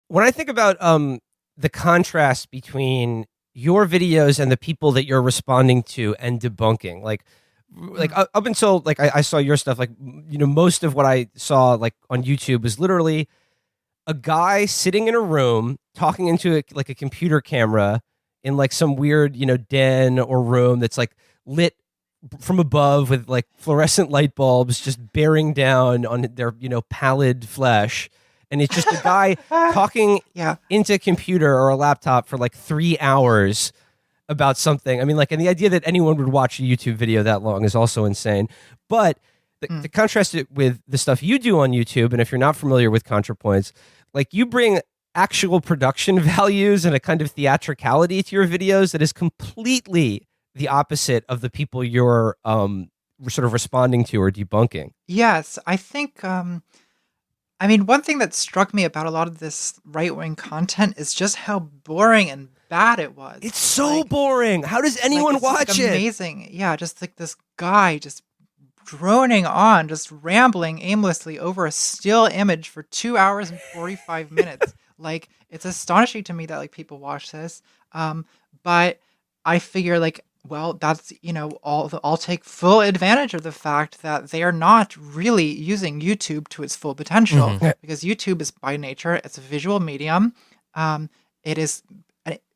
When I think about the contrast between your videos and the people that you're responding to and debunking, up until like I saw your stuff, like most of what I saw like on YouTube was literally a guy sitting in a room talking into like a computer camera in like some weird den or room that's like lit from above with like fluorescent light bulbs just bearing down on their pallid flesh. And it's just a guy talking into a computer or a laptop for like 3 hours about something. I mean, like, and the idea that anyone would watch a YouTube video that long is also insane. But to contrast it with the stuff you do on YouTube, and if you're not familiar with ContraPoints, like you bring actual production values and a kind of theatricality to your videos that is completely the opposite of the people you're sort of responding to or debunking. Yes, I think... one thing that struck me about a lot of this right-wing content is just how boring and bad it was. It's so boring. How does anyone watch it? Amazing. Yeah, just like this guy just droning on, just rambling aimlessly over a still image for 2 hours and 45 minutes. Like, it's astonishing to me that like people watch this. But I figure like, well, that's, I'll take full advantage of the fact that they are not really using YouTube to its full potential because YouTube is by nature, it's a visual medium. It is,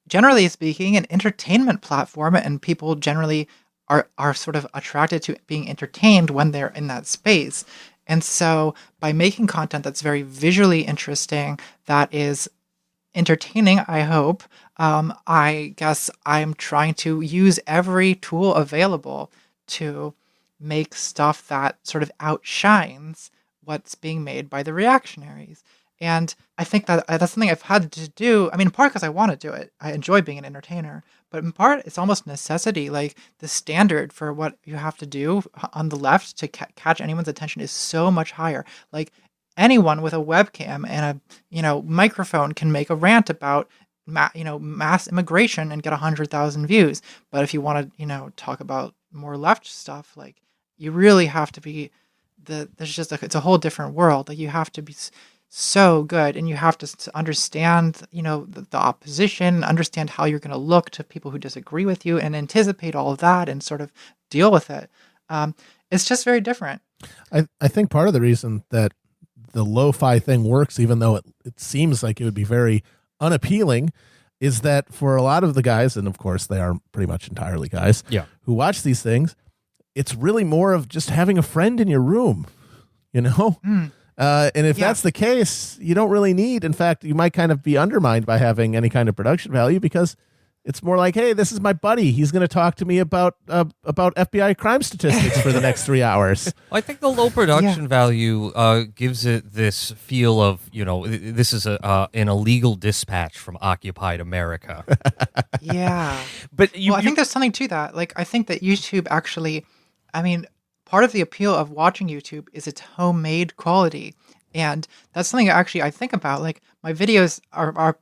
generally speaking, an entertainment platform, and people generally are sort of attracted to being entertained when they're in that space. And so by making content that's very visually interesting, that is entertaining, I hope, I guess I'm trying to use every tool available to make stuff that sort of outshines what's being made by the reactionaries. And I think that that's something I've had to do. I mean, in part because I want to do it. I enjoy being an entertainer. But in part, it's almost necessity. Like, the standard for what you have to do on the left to catch anyone's attention is so much higher. Like, anyone with a webcam and a microphone can make a rant about mass immigration and get 100,000 views. But if you want to talk about more left stuff, like, you really have to be it's a whole different world. Like, you have to be so good, and you have to understand the opposition, understand how you're going to look to people who disagree with you, and anticipate all of that and sort of deal with it. It's just very different. I think part of the reason that the lo-fi thing works, even though it seems like it would be very unappealing, is that for a lot of the guys, and of course they are pretty much entirely guys, who watch these things, it's really more of just having a friend in your room, and if that's the case, you don't really need, in fact, you might kind of be undermined by having any kind of production value, because it's more like, hey, this is my buddy. He's going to talk to me about FBI crime statistics for the next 3 hours. Well, I think the low production value gives it this feel of, this is an illegal dispatch from occupied America. Yeah. But I think there's something to that. Like, I think that YouTube actually, part of the appeal of watching YouTube is its homemade quality. And that's something I think about. Like, my videos are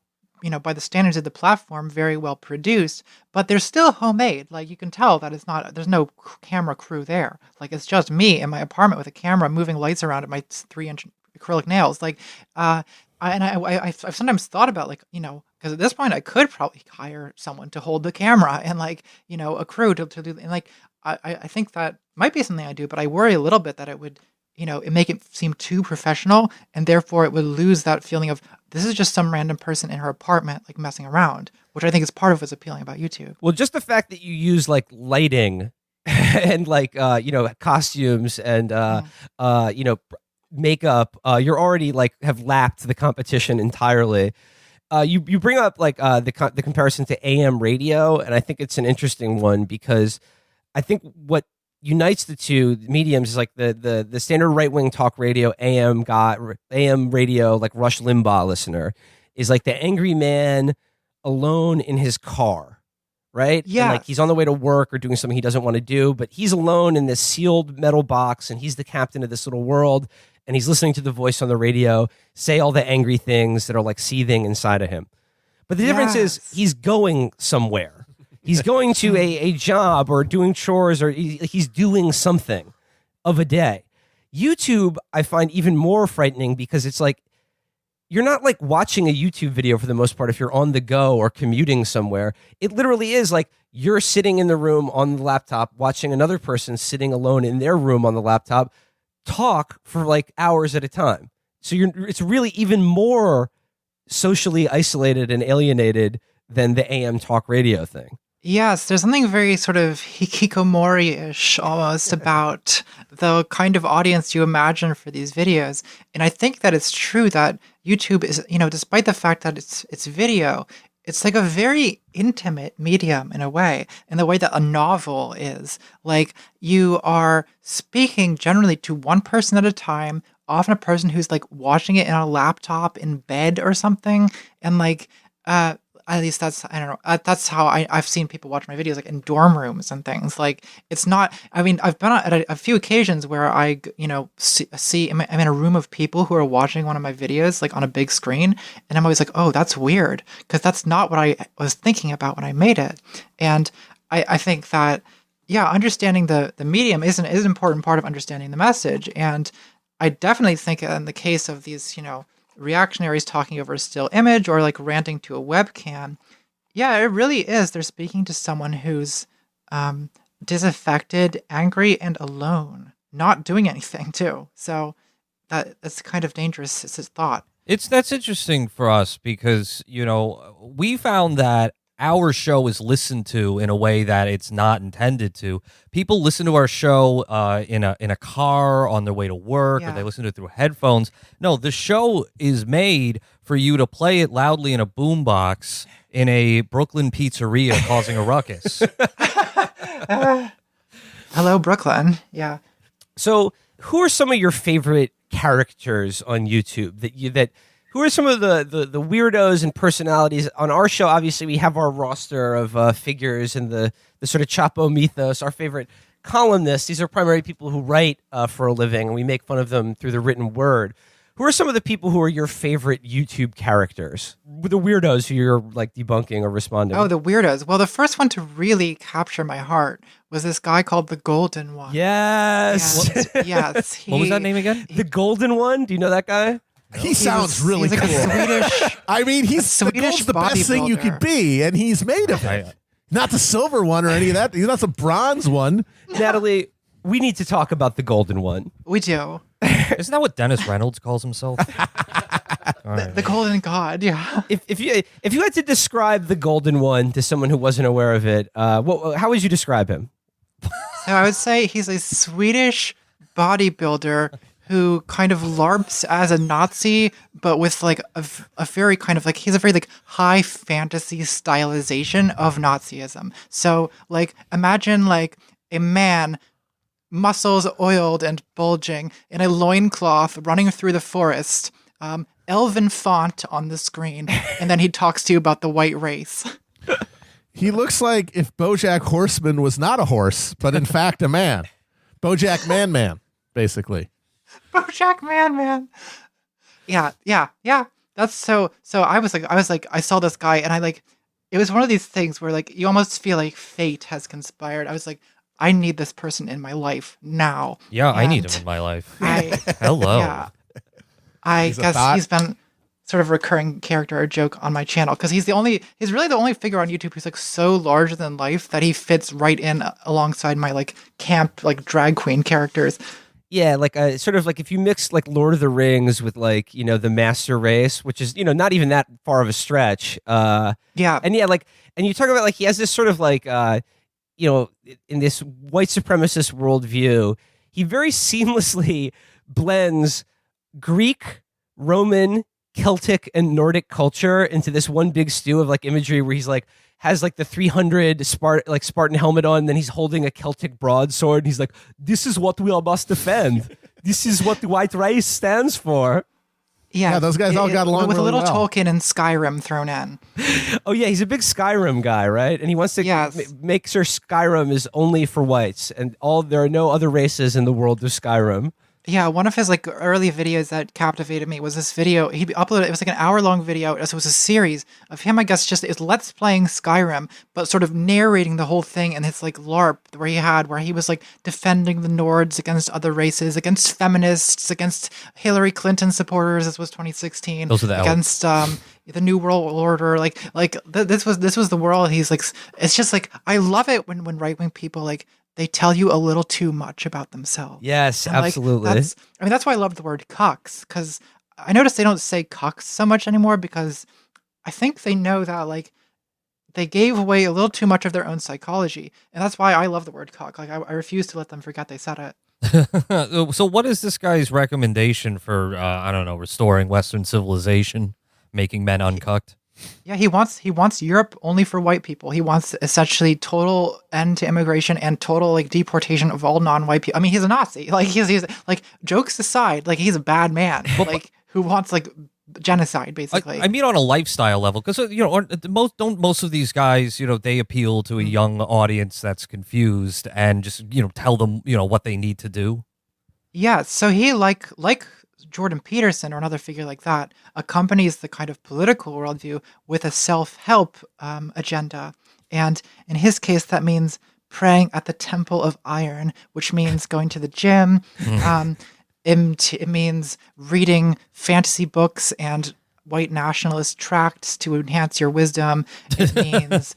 by the standards of the platform, very well produced, but they're still homemade. Like, you can tell that there's no camera crew there. Like, it's just me in my apartment with a camera moving lights around at my 3-inch acrylic nails. Like, I've sometimes thought about, like, because at this point I could probably hire someone to hold the camera and, like, a crew to do, and like, I think that might be something I do, but I worry a little bit that it would, it make it seem too professional, and therefore it would lose that feeling of, this is just some random person in her apartment, like, messing around, which I think is part of what's appealing about YouTube. Well, just the fact that you use like lighting and like costumes and makeup, you're already like have lapped the competition entirely. You bring up like the comparison to AM radio, and I think it's an interesting one, because I think what unites the two mediums is like the standard right-wing talk radio AM radio, like Rush Limbaugh listener, is like the angry man alone in his car, right? Yeah. Like, he's on the way to work or doing something he doesn't want to do, but he's alone in this sealed metal box, and he's the captain of this little world, and he's listening to the voice on the radio say all the angry things that are like seething inside of him. But the difference is he's going somewhere. He's going to a job or doing chores, or he's doing something of a day. YouTube, I find even more frightening, because it's like you're not like watching a YouTube video for the most part if you're on the go or commuting somewhere. It literally is like you're sitting in the room on the laptop watching another person sitting alone in their room on the laptop talk for like hours at a time. So it's really even more socially isolated and alienated than the AM talk radio thing. Yes, there's something very sort of hikikomori-ish almost about the kind of audience you imagine for these videos. And I think that it's true that YouTube is, despite the fact that it's video, it's like a very intimate medium in a way, in the way that a novel is. Like, you are speaking generally to one person at a time, often a person who's like watching it in a laptop in bed or something. And like, at least that's, I don't know, that's how I've seen people watch my videos, like in dorm rooms and things. Like, it's not, I mean, I've been at a few occasions where I, I'm in a room of people who are watching one of my videos, like on a big screen. And I'm always like, oh, that's weird. Because that's not what I was thinking about when I made it. And I think that, yeah, understanding the medium is an important part of understanding the message. And I definitely think in the case of these, reactionaries talking over a still image or like ranting to a webcam, yeah, it really is. They're speaking to someone who's disaffected, angry, and alone, not doing anything too. So that's kind of dangerous. It's a thought. That's interesting for us because, we found that our show is listened to in a way that it's not intended to. People listen to our show in a car on their way to work, or they listen to it through headphones. No, the show is made for you to play it loudly in a boombox in a Brooklyn pizzeria causing a ruckus. Hello, Brooklyn. Yeah. So, who are some of your favorite characters on YouTube who are some of the weirdos and personalities on our show? Obviously, we have our roster of figures and the sort of Chapo mythos, our favorite columnists. These are primarily people who write for a living, and we make fun of them through the written word. Who are some of the people who are your favorite YouTube characters? The weirdos who you're like debunking or responding? Oh, the weirdos. Well, the first one to really capture my heart was this guy called the Golden One. Yes. Yes. What was that name again? The Golden One? Do you know that guy? He sounds really he's cool. Like a Swedish, I mean, the gold's the best thing you could be, and he's made of it. Not the silver one or any of that. He's not the bronze one. Natalie, we need to talk about the Golden One. We do. Isn't that what Dennis Reynolds calls himself? The Golden God, yeah. If you had to describe the Golden One to someone who wasn't aware of it, how would you describe him? So I would say he's a Swedish bodybuilder who kind of LARPs as a Nazi, but with like a very kind of like, he's a very like high fantasy stylization of Nazism. So like, imagine like a man, muscles oiled and bulging, in a loincloth running through the forest, elven font on the screen, and then he talks to you about the white race. He looks like if BoJack Horseman was not a horse, but in fact a man. BoJack Man, basically. BoJack Man. Yeah. That's so I was like, I saw this guy and it was one of these things where like, you almost feel like fate has conspired. I was like, I need this person in my life now. Yeah, I need him in my life. Hello. Yeah. I guess he's been sort of a recurring character or joke on my channel because he's really the only figure on YouTube who's like so larger than life that he fits right in alongside my like camp, like drag queen characters. Yeah, like sort of like if you mix like Lord of the Rings with like, the master race, which is, not even that far of a stretch. Yeah. And yeah, like, and you talk about like he has this sort of like, in this white supremacist worldview, he very seamlessly blends Greek, Roman, Celtic, and Nordic culture into this one big stew of like imagery where he's like, has like the 300 Spartan helmet on, and then he's holding a Celtic broadsword. And he's like, this is what we all must defend. This is what the white race stands for. Yeah, those guys all got along with really a little well. Tolkien and Skyrim thrown in. Oh yeah, he's a big Skyrim guy, right? And he wants to make sure Skyrim is only for whites, and there are no other races in the world of Skyrim. Yeah, one of his like early videos that captivated me was this video he uploaded. It was like an hour-long video. It was a series of him, I guess, just is let's playing Skyrim, but sort of narrating the whole thing. And it's like LARP where he was like defending the Nords against other races, against feminists, against Hillary Clinton supporters. This was 2016. Those are the against the New World Order. This was the world. He's like, it's just like I love it when right-wing people like. They tell you a little too much about themselves. Yes, And, like, absolutely. that's why I love the word cucks, because I noticed they don't say cucks so much anymore because I think they know that like they gave away a little too much of their own psychology, and that's why I love the word cuck. Like I refuse to let them forget they said it. So what is this guy's recommendation for, I don't know, restoring Western civilization, making men uncucked? Yeah, he wants Europe only for white people. He wants essentially total end to immigration and total like deportation of all non-white people. I mean, he's a Nazi. Like he's like, jokes aside, like he's a bad man. Like who wants like genocide basically. I mean, on a lifestyle level, because most of these guys, they appeal to a young audience that's confused and just tell them what they need to do. Yeah, so he like Jordan Peterson or another figure like that accompanies the kind of political worldview with a self-help agenda. And in his case, that means praying at the Temple of Iron, which means going to the gym. It means reading fantasy books and white nationalist tracts to enhance your wisdom. It means,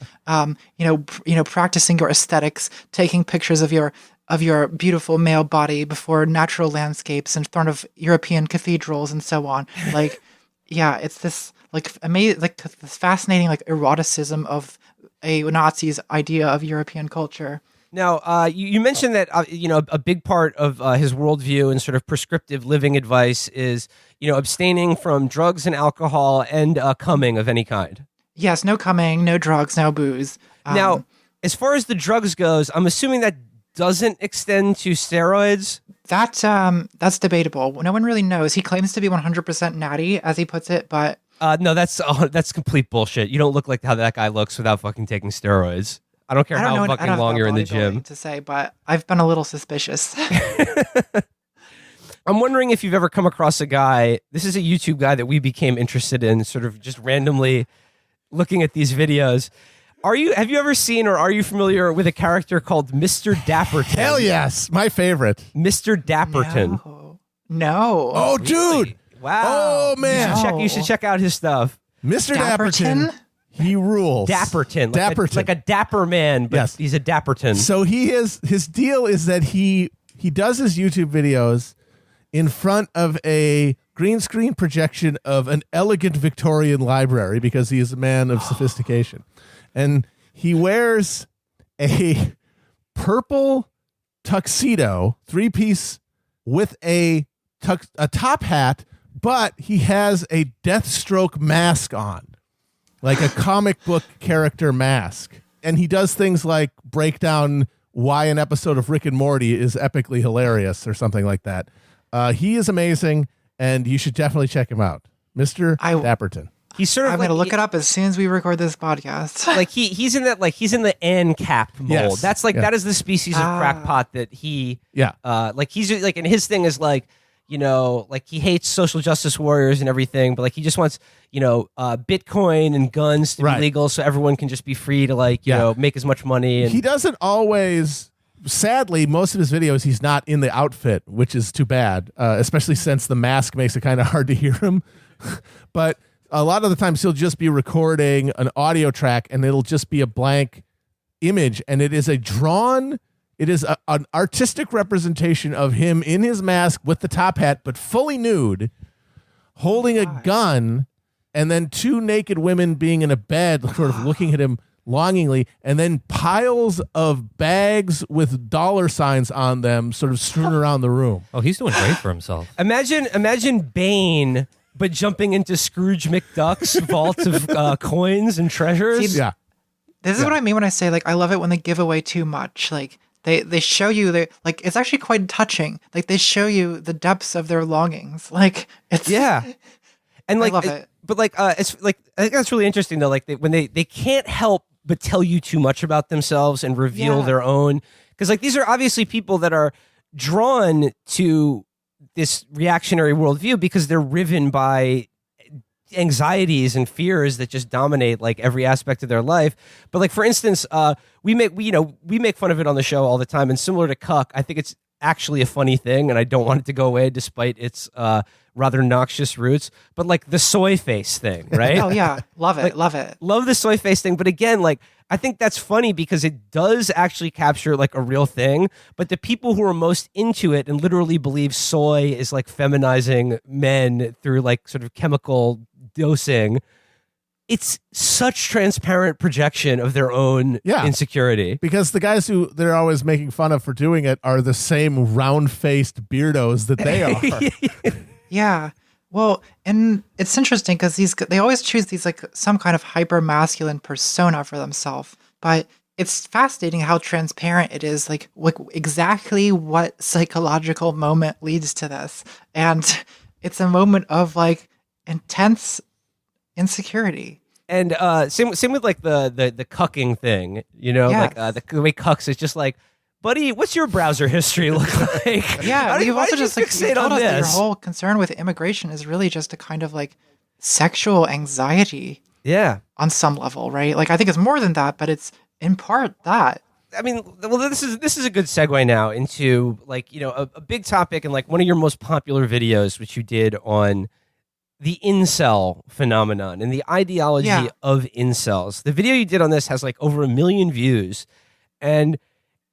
practicing your aesthetics, taking pictures of your beautiful male body before natural landscapes in front of European cathedrals and so on. Like, yeah, it's this like amazing, like this fascinating like eroticism of a Nazi's idea of European culture. Now, you mentioned that a big part of his worldview and sort of prescriptive living advice is abstaining from drugs and alcohol and cumming of any kind. Yes, no cumming, no drugs, no booze. Now, as far as the drugs goes, I'm assuming that doesn't extend to steroids. That's debatable. No one really knows. He claims to be 100% natty, as he puts it, but no, that's complete bullshit. You don't look like how that guy looks without fucking taking steroids. I don't care how fucking long you're in the gym. To say, but I've been a little suspicious. I'm wondering if you've ever come across a guy. This is a YouTube guy that we became interested in, sort of just randomly looking at these videos. Have you ever seen or are you familiar with a character called Mr. Dapperton? Hell yes, my favorite. Mr. Dapperton. No. Oh, Really? dude. Wow. Oh, man. You should check out his stuff. Mr. Dapperton, he rules. Dapperton. Dapperton. Like a dapper man, but Yes. he's a Dapperton. So his deal is that he does his YouTube videos in front of a green screen projection of an elegant Victorian library because he is a man of sophistication. And he wears a purple tuxedo, 3-piece with a top hat, but he has a Deathstroke mask on, like a comic book character mask. And he does things like break down why an episode of Rick and Morty is epically hilarious or something like that. He is amazing, and you should definitely check him out. Mr. Dapperton. He's sort of I'm going to look it up as soon as we record this podcast. Like he's in that, like he's in the ANCAP mold. Yes. That's like that is the species of crackpot that he like he's like, and his thing is like, like he hates social justice warriors and everything, but like he just wants Bitcoin and guns to be legal so everyone can just be free to like make as much money. And he doesn't always. Sadly, most of his videos, he's not in the outfit, which is too bad, especially since the mask makes it kind of hard to hear him. But a lot of the times he'll just be recording an audio track and it'll just be a blank image. And it is an artistic representation of him in his mask with the top hat, but fully nude, holding a gun, and then 2 naked women being in a bed, sort of looking at him longingly, and then piles of bags with dollar signs on them sort of strewn around the room. Oh, he's doing great for himself. Imagine Bane, but jumping into Scrooge McDuck's vault of coins and treasures. Yeah. This is what I mean when I say, like, I love it when they give away too much. Like, they show you, like, it's actually quite touching. Like, they show you the depths of their longings. Like, it's... Yeah. And like, I love it. But like, it's like, I think that's really interesting though. Like when they can't help but tell you too much about themselves and reveal their own. Because like these are obviously people that are drawn to this reactionary worldview because they're riven by anxieties and fears that just dominate like every aspect of their life. But like, for instance, we make fun of it on the show all the time, and similar to cuck, I think it's actually a funny thing, and I don't want it to go away despite its rather noxious roots. But like the soy face thing, right? Oh yeah, love it, love it. Love the soy face thing. But again, like, I think that's funny because it does actually capture like a real thing. But the people who are most into it and literally believe soy is like feminizing men through like sort of chemical dosing, it's such transparent projection of their own insecurity. Because the guys who they're always making fun of for doing it are the same round-faced beardos that they are. Yeah. Well, and it's interesting because they always choose these like some kind of hyper masculine persona for themselves, but it's fascinating how transparent it is, like exactly what psychological moment leads to this, and it's a moment of like intense insecurity. And same with like the cucking thing, you know, Yes. like the way cucks is just like, buddy, what's your browser history look like? Yeah, you've also just like fixate you told on us that your this? whole concern with immigration is really just a kind of like sexual anxiety Yeah. on some level, right? Like I think it's more than that, but it's in part that. I mean, well, this is a good segue now into like, you know, a big topic and like one of your most popular videos, which you did on the incel phenomenon and the ideology of incels. The video you did on this has like over 1 million views, and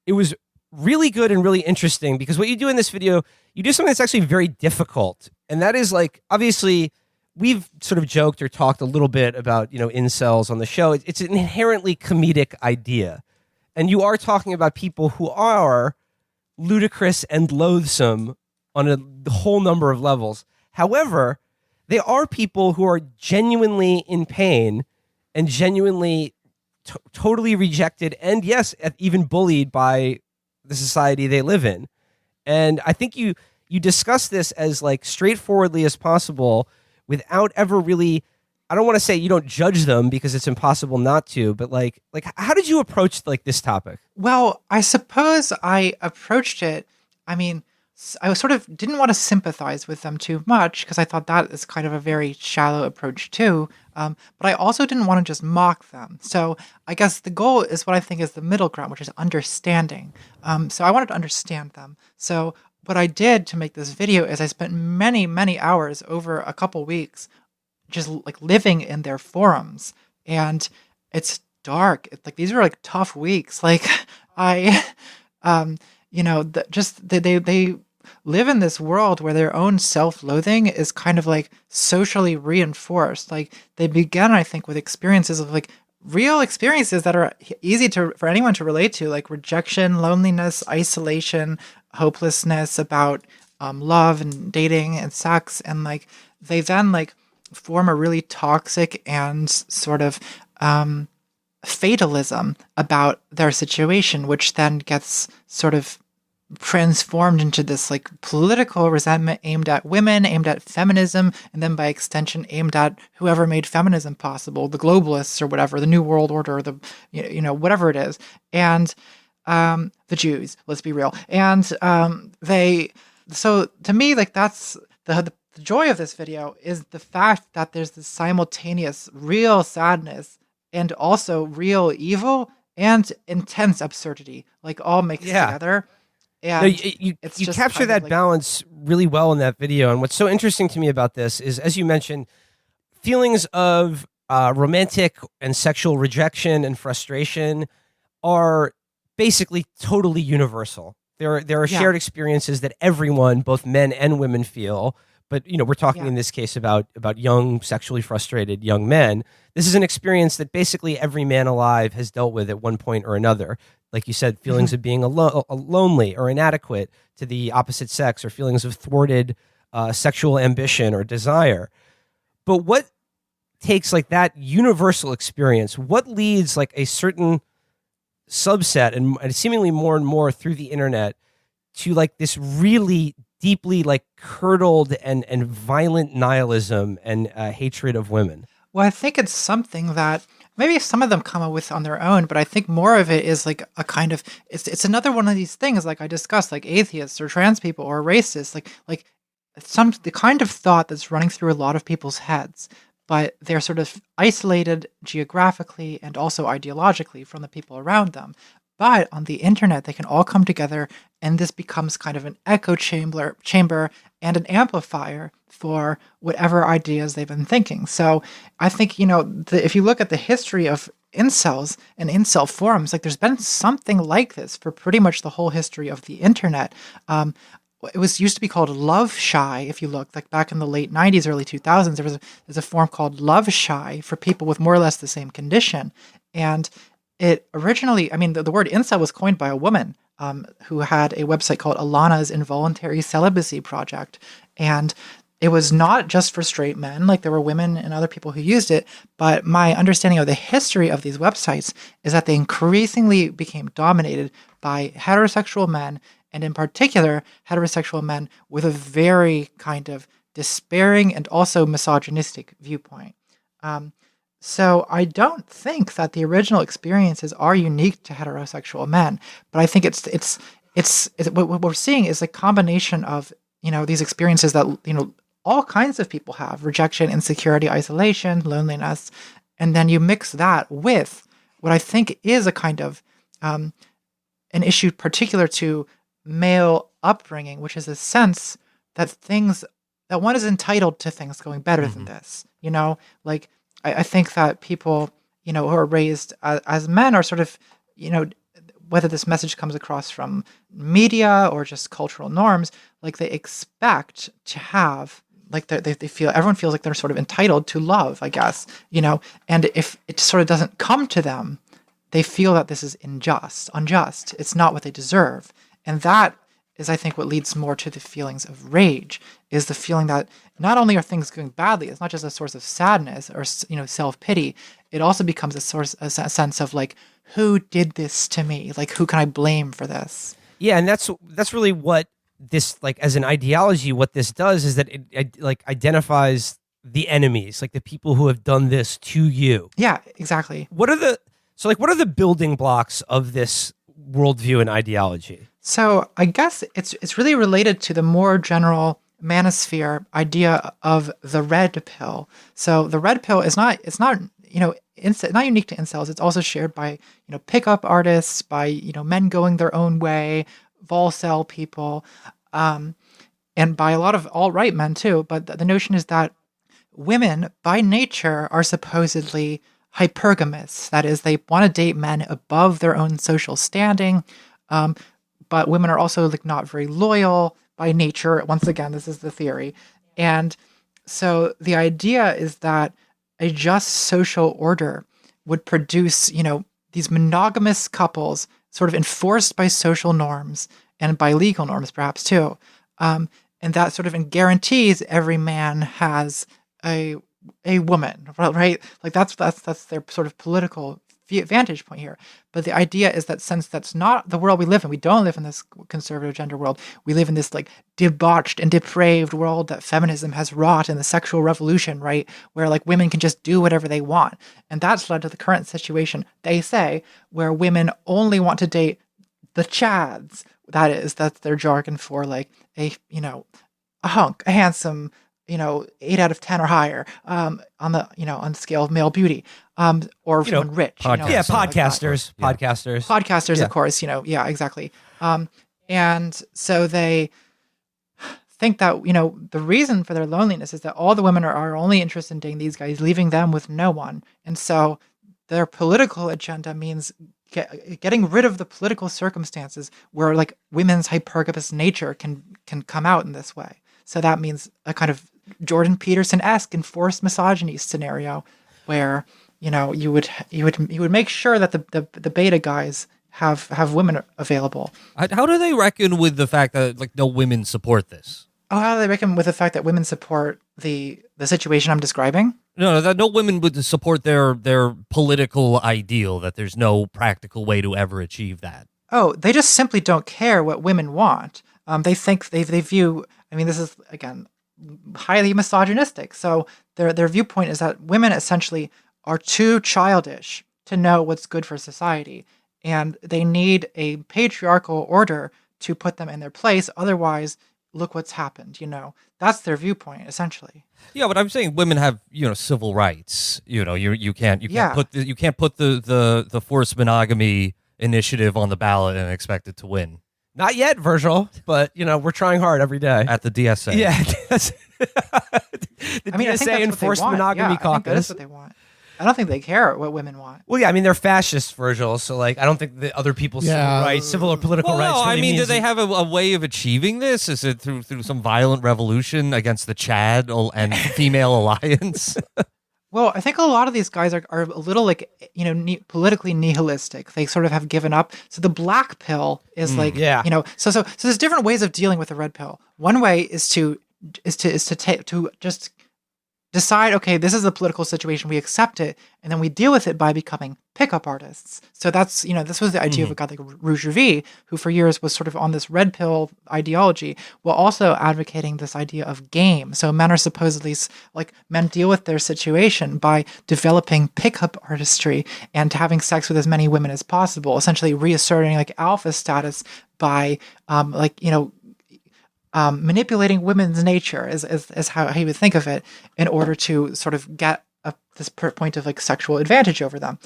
it was really good and really interesting because what you do in this video, you do something that's actually very difficult, and that is like, obviously, we've sort of joked or talked a little bit about, you know, incels on the show. It's an inherently comedic idea, and you are talking about people who are ludicrous and loathsome on a whole number of levels. However, they are people who are genuinely in pain and genuinely totally rejected and, yes, even bullied by the society they live in. And I think you discuss this as like straightforwardly as possible without ever really, I don't want to say you don't judge them because it's impossible not to, but like how did you approach like this topic? Well, I suppose I approached it, I mean, I sort of didn't want to sympathize with them too much because I thought that is kind of a very shallow approach too. But I also didn't want to just mock them. So I guess the goal is what I think is the middle ground, which is understanding. So I wanted to understand them. So what I did to make this video is I spent many, many hours over a couple weeks just like living in their forums. And it's dark. It's like these were like tough weeks. Like I, you know, they live in this world where their own self-loathing is kind of like socially reinforced. Like they began, I think, with experiences of like real experiences that are easy for anyone to relate to, like rejection, loneliness, isolation, hopelessness about love and dating and sex. And like they then like form a really toxic and sort of fatalism about their situation, which then gets sort of transformed into this like political resentment aimed at women, aimed at feminism, and then by extension aimed at whoever made feminism possible, the globalists or whatever, the New World Order, the whatever it is, and the Jews. Let's be real. And so to me, like that's the joy of this video is the fact that there's this simultaneous real sadness and also real evil and intense absurdity, like all mixed together. No, you capture that balance really well in that video. And what's so interesting to me about this is, as you mentioned, feelings of romantic and sexual rejection and frustration are basically totally universal. There are shared experiences that everyone, both men and women, feel. But we're talking in this case about young, sexually frustrated young men. This is an experience that basically every man alive has dealt with at one point or another. Like you said, feelings of being lonely or inadequate to the opposite sex, or feelings of thwarted sexual ambition or desire. But what takes like that universal experience? What leads like a certain subset and seemingly more and more through the internet to like this really deeply like curdled and violent nihilism and hatred of women? Well, I think it's something that maybe some of them come up with on their own, but I think more of it is like a kind of it's another one of these things like I discussed, like atheists or trans people or racists, like the kind of thought that's running through a lot of people's heads, but they're sort of isolated geographically and also ideologically from the people around them. But on the internet, they can all come together, and this becomes kind of an echo chamber and an amplifier for whatever ideas they've been thinking. So I think, if you look at the history of incels and incel forums, like there's been something like this for pretty much the whole history of the internet. It was used to be called Love Shy. If you look, like back in the late 90s, early 2000s, there's a forum called Love Shy for people with more or less the same condition. And it originally, I mean, the word incel was coined by a woman who had a website called Alana's Involuntary Celibacy Project. And it was not just for straight men, like there were women and other people who used it. But my understanding of the history of these websites is that they increasingly became dominated by heterosexual men, and in particular, heterosexual men with a very kind of despairing and also misogynistic viewpoint. So I don't think that the original experiences are unique to heterosexual men, but I think it's what we're seeing is a combination of these experiences that all kinds of people have: rejection, insecurity, isolation, loneliness, and then you mix that with what I think is a kind of an issue particular to male upbringing, which is a sense that one is entitled to things going better than this. Like I think that people, who are raised as men are sort of, whether this message comes across from media or just cultural norms, like they expect to have, like they feel, everyone feels like they're sort of entitled to love, I guess, and if it sort of doesn't come to them, they feel that this is unjust. It's not what they deserve. And that is, I think, what leads more to the feelings of rage, is the feeling that not only are things going badly, it's not just a source of sadness or, self-pity. It also becomes a sense of like, who did this to me? Like, who can I blame for this? Yeah, and that's really what this, like, as an ideology, what this does is that it like identifies the enemies, like the people who have done this to you. Yeah, exactly. What are the building blocks of this worldview and ideology? So I guess it's really related to the more general manosphere idea of the red pill. So the red pill is not not unique to incels. It's also shared by pickup artists, by men going their own way, volcel people, and by a lot of alt-right men too. But the notion is that women by nature are supposedly hypergamous. That is, they want to date men above their own social standing. But women are also like not very loyal by nature. Once again, this is the theory. And so the idea is that a just social order would produce, these monogamous couples sort of enforced by social norms and by legal norms perhaps too. And that sort of guarantees every man has a woman, right? Like that's their sort of political vantage point here. But the idea is that since that's not the world we live in, we don't live in this conservative gender world. We live in this like debauched and depraved world that feminism has wrought in the sexual revolution, right? Where like women can just do whatever they want. And that's led to the current situation, they say, where women only want to date the chads. That's their jargon for like a hunk, a handsome, 8 out of 10 or higher, on the scale of male beauty, or someone rich. Podcasters, like podcasters, yeah. Of course, yeah, exactly. And so they think that, the reason for their loneliness is that all the women are only interested in dating these guys, leaving them with no one. And so their political agenda means getting rid of the political circumstances where like women's hypergamous nature can come out in this way. So that means a kind of Jordan Peterson-esque enforced misogyny scenario where you would make sure that the beta guys have women available. How do they reckon with the fact that like no women support this? Oh, how do they reckon with the fact that women support the situation I'm describing? No, that no women would support their political ideal, that there's no practical way to ever achieve that. Oh, they just simply don't care what women want. They think they view, I mean, this is, again, highly misogynistic. So their viewpoint is that women essentially are too childish to know what's good for society. And they need a patriarchal order to put them in their place. Otherwise, look what's happened, That's their viewpoint, essentially. Yeah, but I'm saying women have civil rights. You can't Yeah. put the forced monogamy initiative on the ballot and expect it to win Not yet, Virgil, but we're trying hard every day. at the DSA. Yeah, the I mean, I think DSA that's Enforced what they want. Monogamy I think that is Caucus. what they want. I don't think they care what women want. Well, yeah, I mean they're fascists, Virgil. So like, I don't think the other people's civil or political Well, rights. no, I really mean, do means- they have a way of achieving this? Is it through some violent revolution against the Chad and female alliance? Well, I think a lot of these guys are a little politically nihilistic. They sort of have given up. So the black pill is yeah. So there's different ways of dealing with the red pill. One way is to just decide, okay, this is a political situation, we accept it, and then we deal with it by becoming pickup artists. So that's, this was the idea of a guy like Roger V, who for years was sort of on this red pill ideology, while also advocating this idea of game. So men are supposedly, men deal with their situation by developing pickup artistry and having sex with as many women as possible, essentially reasserting alpha status by, manipulating women's nature is how he would think of it in order to sort of get this point of sexual advantage over them.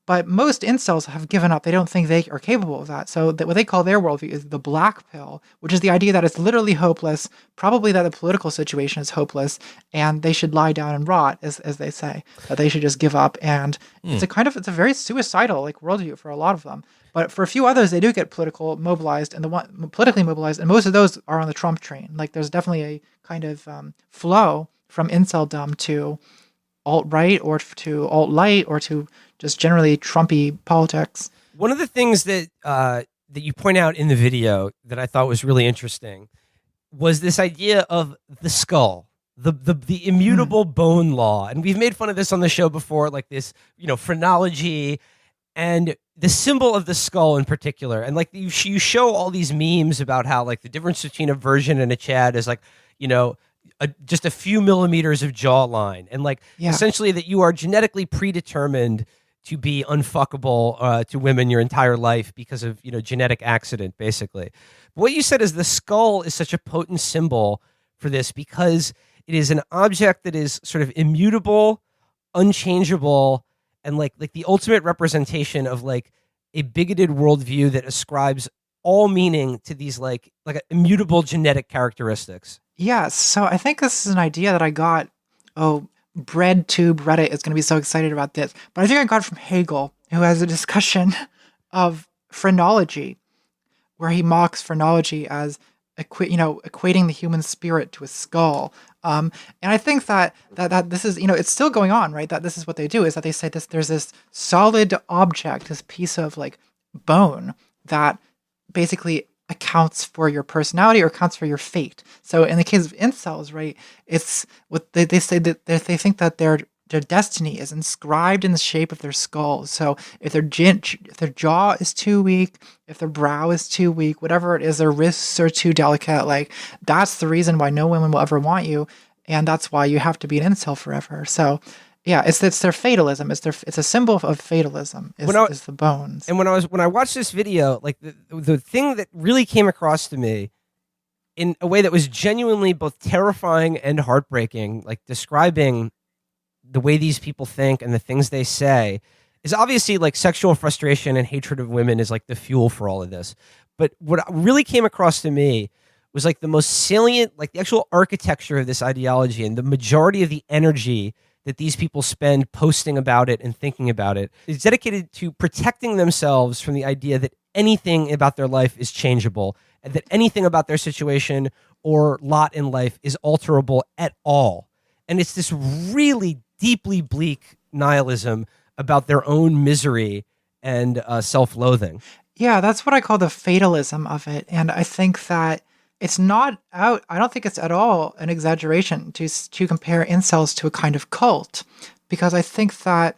But most incels have given up. They don't think they are capable of that. So what they call their worldview is the black pill, which is the idea that it's literally hopeless, probably that the political situation is hopeless, and they should lie down and rot, as they say, that they should just give up. And it's a very suicidal worldview for a lot of them. But for a few others, they do get politically mobilized, and most of those are on the Trump train. There's definitely a kind of flow from inceldom to alt-right or to alt-light or to just generally Trumpy politics. One of the things that you point out in the video that I thought was really interesting was this idea of the skull, the immutable bone law, and we've made fun of this on the show before, like this, phrenology and the symbol of the skull in particular. And you show all these memes about how the difference between a virgin and a Chad is just a few millimeters of jawline, and essentially that you are genetically predetermined to be unfuckable to women your entire life because of genetic accident, basically. But what you said is the skull is such a potent symbol for this because it is an object that is sort of immutable, unchangeable, and like the ultimate representation of a bigoted worldview that ascribes all meaning to these like immutable genetic characteristics. Yes. So I think this is an idea that I got. BreadTube Reddit is going to be so excited about this. But I think I got it from Hegel, who has a discussion of phrenology, where he mocks phrenology as equating the human spirit to a skull. And I think that this is, it's still going on, right? That this is what they do, is that they say there's this solid object, this piece of bone that basically accounts for your personality or accounts for your fate. So in the case of incels, right, it's what they say that they think that their destiny is inscribed in the shape of their skull. So if their jaw is too weak, if their brow is too weak, whatever it is, their wrists are too delicate, that's the reason why no woman will ever want you, and that's why you have to be an incel forever. So yeah, it's their fatalism. It's a symbol of fatalism. Is the bones. And when I watched this video, the thing that really came across to me in a way that was genuinely both terrifying and heartbreaking, describing the way these people think and the things they say, is obviously sexual frustration and hatred of women is the fuel for all of this. But what really came across to me was the most salient, the actual architecture of this ideology and the majority of the energy that these people spend posting about it and thinking about it is dedicated to protecting themselves from the idea that anything about their life is changeable, and that anything about their situation or lot in life is alterable at all. And it's this really deeply bleak nihilism about their own misery and self-loathing. Yeah, that's what I call the fatalism of it. And I think that it's not out. I don't think it's at all an exaggeration to compare incels to a kind of cult, because I think that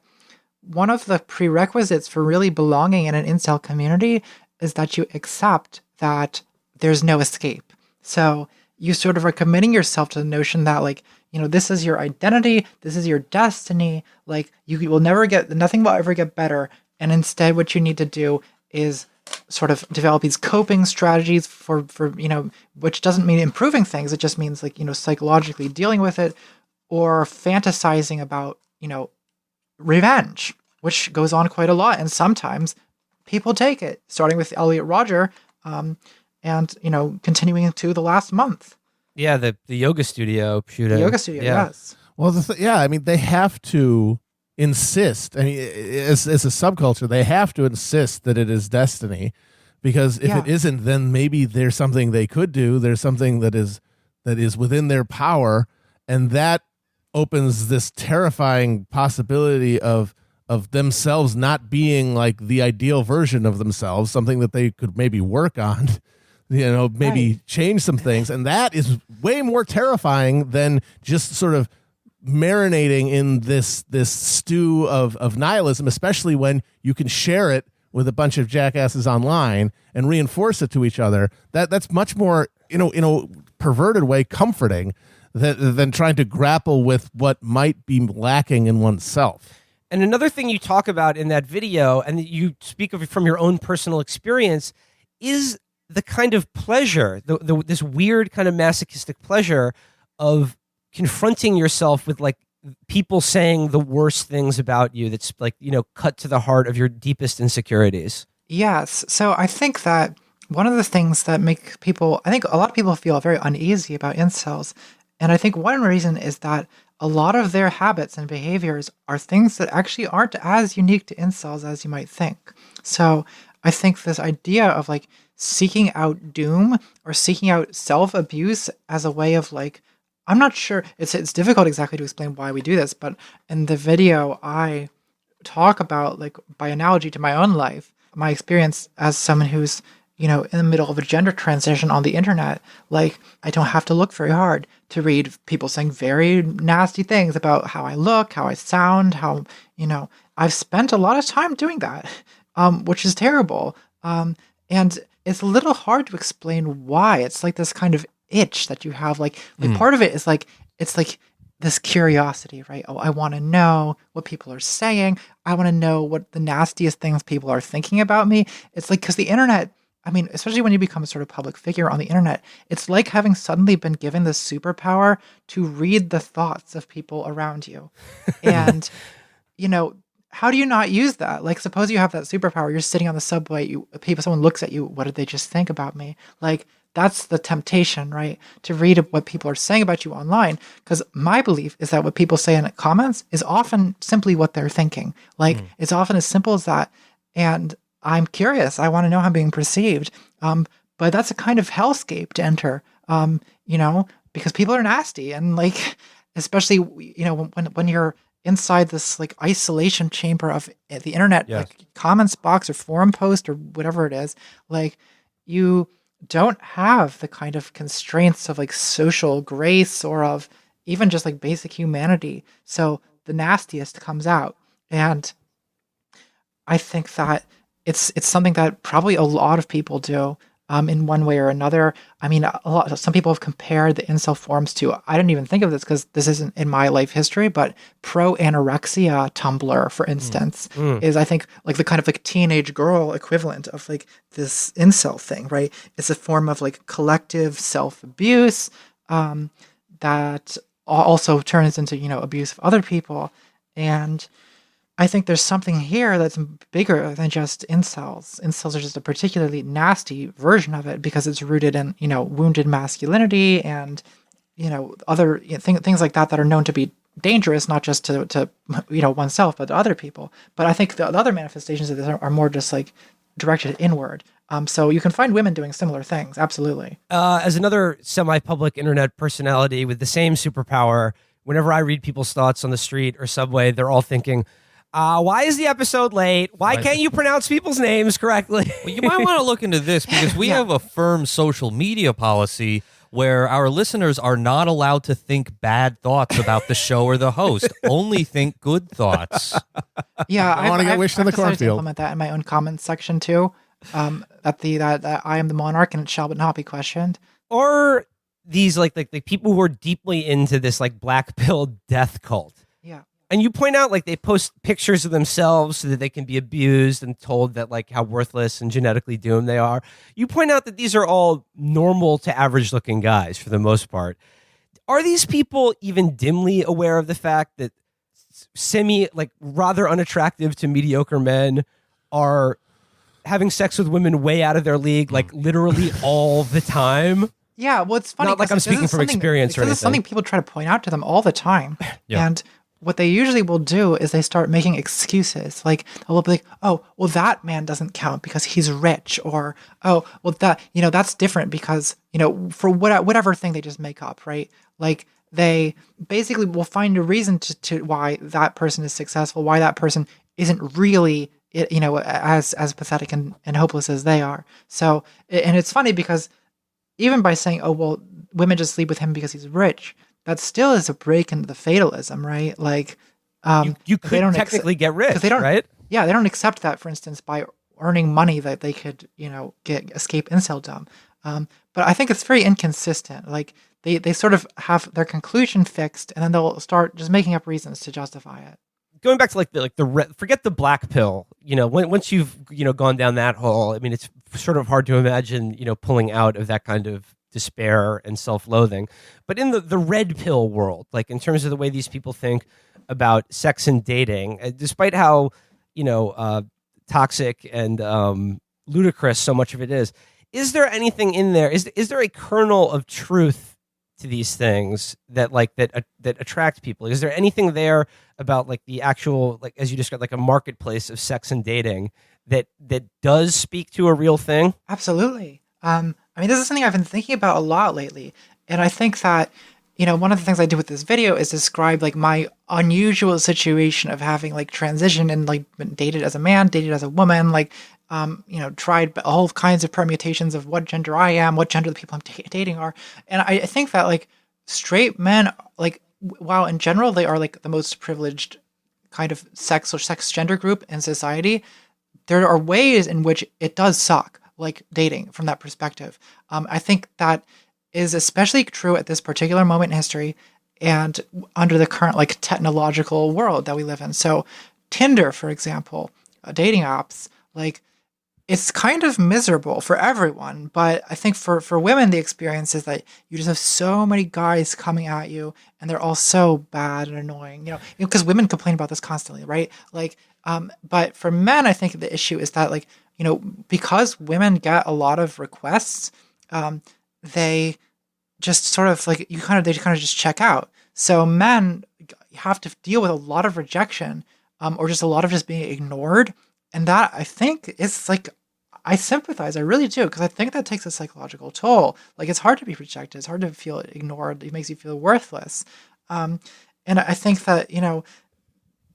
one of the prerequisites for really belonging in an incel community is that you accept that there's no escape. So you sort of are committing yourself to the notion that this is your identity, this is your destiny. You will never nothing will ever get better, and instead what you need to do is sort of develop these coping strategies for which doesn't mean improving things. It just means like, psychologically dealing with it, or fantasizing about, revenge, which goes on quite a lot. And sometimes people take it, starting with Elliot Rodger, and, continuing into the last month. Yeah, the yoga studio shooting. The yoga studio, Yeah. yes. Well, I mean, they have to insist. I mean, as a subculture, they have to insist that it is destiny, because if it isn't, then maybe there's something they could do. There's something that is within their power, and that opens this terrifying possibility of themselves not being like the ideal version of themselves, something that they could maybe work on, maybe change some things. And that is way more terrifying than just sort of marinating in this stew of nihilism, especially when you can share it with a bunch of jackasses online and reinforce it to each other. That's much more, in a perverted way, comforting than trying to grapple with what might be lacking in oneself. And another thing you talk about in that video, and you speak of it from your own personal experience, is the kind of pleasure, this weird kind of masochistic pleasure of confronting yourself with like people saying the worst things about you. That's like, cut to the heart of your deepest insecurities. Yes. So I think that one of the things that I think a lot of people feel very uneasy about incels. And I think one reason is that a lot of their habits and behaviors are things that actually aren't as unique to incels as you might think. So I think this idea of like seeking out doom or seeking out self-abuse as a way of like, I'm not sure, it's difficult exactly to explain why we do this, but in the video I talk about, like by analogy to my own life, my experience as someone who's, in the middle of a gender transition on the internet. Like, I don't have to look very hard to read people saying very nasty things about how I look, how I sound, how, I've spent a lot of time doing that, which is terrible. And it's a little hard to explain why. It's like this kind of itch that you have, like part of it is like, it's like this curiosity, right? Oh, I want to know what people are saying. I want to know what the nastiest things people are thinking about me. It's like, because the internet, I mean, especially when you become a sort of public figure on the internet, it's like having suddenly been given this superpower to read the thoughts of people around you. And, how do you not use that? Like, suppose you have that superpower, you're sitting on the subway, someone looks at you, what did they just think about me? Like, that's the temptation, right? To read what people are saying about you online. Because my belief is that what people say in the comments is often simply what they're thinking. Like, it's often as simple as that. And I'm curious. I want to know how I'm being perceived. But that's a kind of hellscape to enter, because people are nasty. And like, especially, when you're inside this like isolation chamber of the internet, Yes. like comments box or forum post or whatever it is, like you don't have the kind of constraints of like social grace or of even just like basic humanity. So the nastiest comes out. And I think that it's something that probably a lot of people do in one way or another. I mean, some people have compared the incel forums to, I didn't even think of this because this isn't in my life history, but pro-anorexia Tumblr, for instance, is I think like the kind of like teenage girl equivalent of like this incel thing, right? It's a form of like collective self-abuse that also turns into, abuse of other people. And I think there's something here that's bigger than just incels. Incels are just a particularly nasty version of it because it's rooted in, wounded masculinity and, other things like that are known to be dangerous, not just to oneself, but to other people. But I think the other manifestations of this are more just like directed inward. So you can find women doing similar things. Absolutely. As another semi-public internet personality with the same superpower, whenever I read people's thoughts on the street or subway, they're all thinking, why is the episode late? Why can't you pronounce people's names correctly? Well, you might want to look into this because we have a firm social media policy where our listeners are not allowed to think bad thoughts about the show or the host. Only think good thoughts. Yeah, I want to get wished in the decided to cornfield. implement that in my own comments section too. That I am the monarch and it shall but not be questioned. Or these like people who are deeply into this like black pill death cult. Yeah. And you point out like they post pictures of themselves so that they can be abused and told that like how worthless and genetically doomed they are. You point out that these are all normal to average looking guys for the most part. Are these people even dimly aware of the fact that like rather unattractive to mediocre men are having sex with women way out of their league, like literally all the time? Yeah, well, it's funny. Not like I'm speaking from experience or anything. This is something people try to point out to them all the time. Yeah. And what they usually will do is they start making excuses. Like, they'll be like, oh, well, that man doesn't count because he's rich. Or, oh, well, that's different because, for whatever thing they just make up, right? Like, they basically will find a reason to why that person is successful, why that person isn't really, as pathetic and hopeless as they are. So, and it's funny because even by saying, oh, well, women just sleep with him because he's rich, that still is a break into the fatalism, right? Like, you could technically get rich, right? Yeah, they don't accept that, for instance, by earning money that they could, escape inceldom. But I think it's very inconsistent. Like, they sort of have their conclusion fixed, and then they'll start just making up reasons to justify it. Going back to forget the black pill. Once you've gone down that hole, I mean, it's sort of hard to imagine pulling out of that kind of despair and self-loathing. But in the red pill world, like in terms of the way these people think about sex and dating, despite how toxic and ludicrous so much of it is there anything in there? Is there a kernel of truth to these things that attract people? Is there anything there about like the actual, like as you described, like a marketplace of sex and dating that does speak to a real thing? Absolutely. I mean, this is something I've been thinking about a lot lately. And I think that, one of the things I do with this video is describe like my unusual situation of having like transitioned and like been dated as a man, dated as a woman, like, tried all kinds of permutations of what gender I am, what gender the people I'm dating are. And I think that like straight men, like, while in general they are like the most privileged kind of sex or sex gender group in society, there are ways in which it does suck, like dating from that perspective. I think that is especially true at this particular moment in history and under the current like technological world that we live in. So Tinder, for example, dating apps, like it's kind of miserable for everyone. But I think for women, the experience is that you just have so many guys coming at you and they're all so bad and annoying, because women complain about this constantly, right? Like, but for men, I think the issue is that like, because women get a lot of requests, they just sort of like they kind of just check out. So men have to deal with a lot of rejection, or just a lot of just being ignored, and that I think is like I sympathize. I really do, because I think that takes a psychological toll. Like it's hard to be rejected. It's hard to feel ignored. It makes you feel worthless, and I think that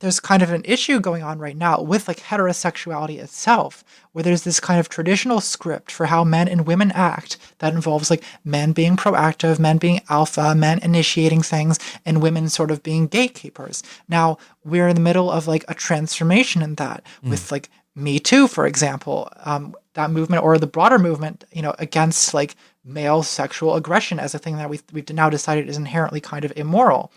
there's kind of an issue going on right now with like heterosexuality itself, where there's this kind of traditional script for how men and women act that involves like men being proactive, men being alpha, men initiating things, and women sort of being gatekeepers. Now we're in the middle of like a transformation in that with like Me Too, for example, that movement, or the broader movement, against like male sexual aggression as a thing that we've now decided is inherently kind of immoral.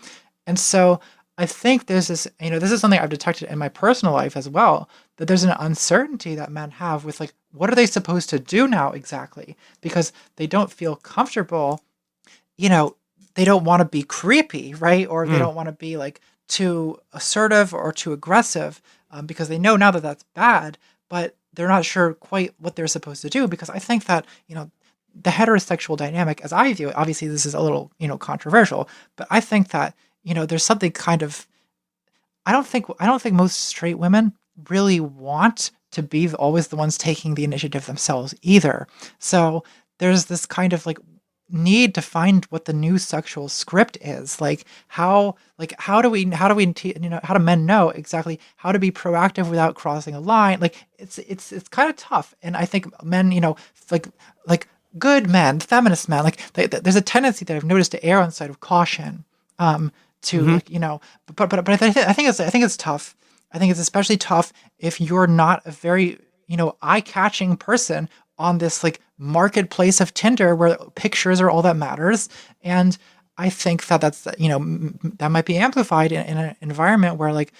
And so I think there's this, this is something I've detected in my personal life as well, that there's an uncertainty that men have with like, what are they supposed to do now exactly? Because they don't feel comfortable, they don't want to be creepy, right? Or they don't want to be like too assertive or too aggressive, because they know now that that's bad, but they're not sure quite what they're supposed to do. Because I think that, the heterosexual dynamic, as I view it, obviously this is a little, controversial, but I think that, there's something kind of, I don't think most straight women really want to be always the ones taking the initiative themselves either. So there's this kind of like need to find what the new sexual script is. Like how do men know exactly how to be proactive without crossing a line? Like it's kind of tough. And I think men, like good men, feminist men, like there's a tendency that I've noticed to err on the side of caution. But I think it's tough. I think it's especially tough if you're not a very, eye-catching person on this like marketplace of Tinder where pictures are all that matters. And I think that that's, that might be amplified in an environment where, like,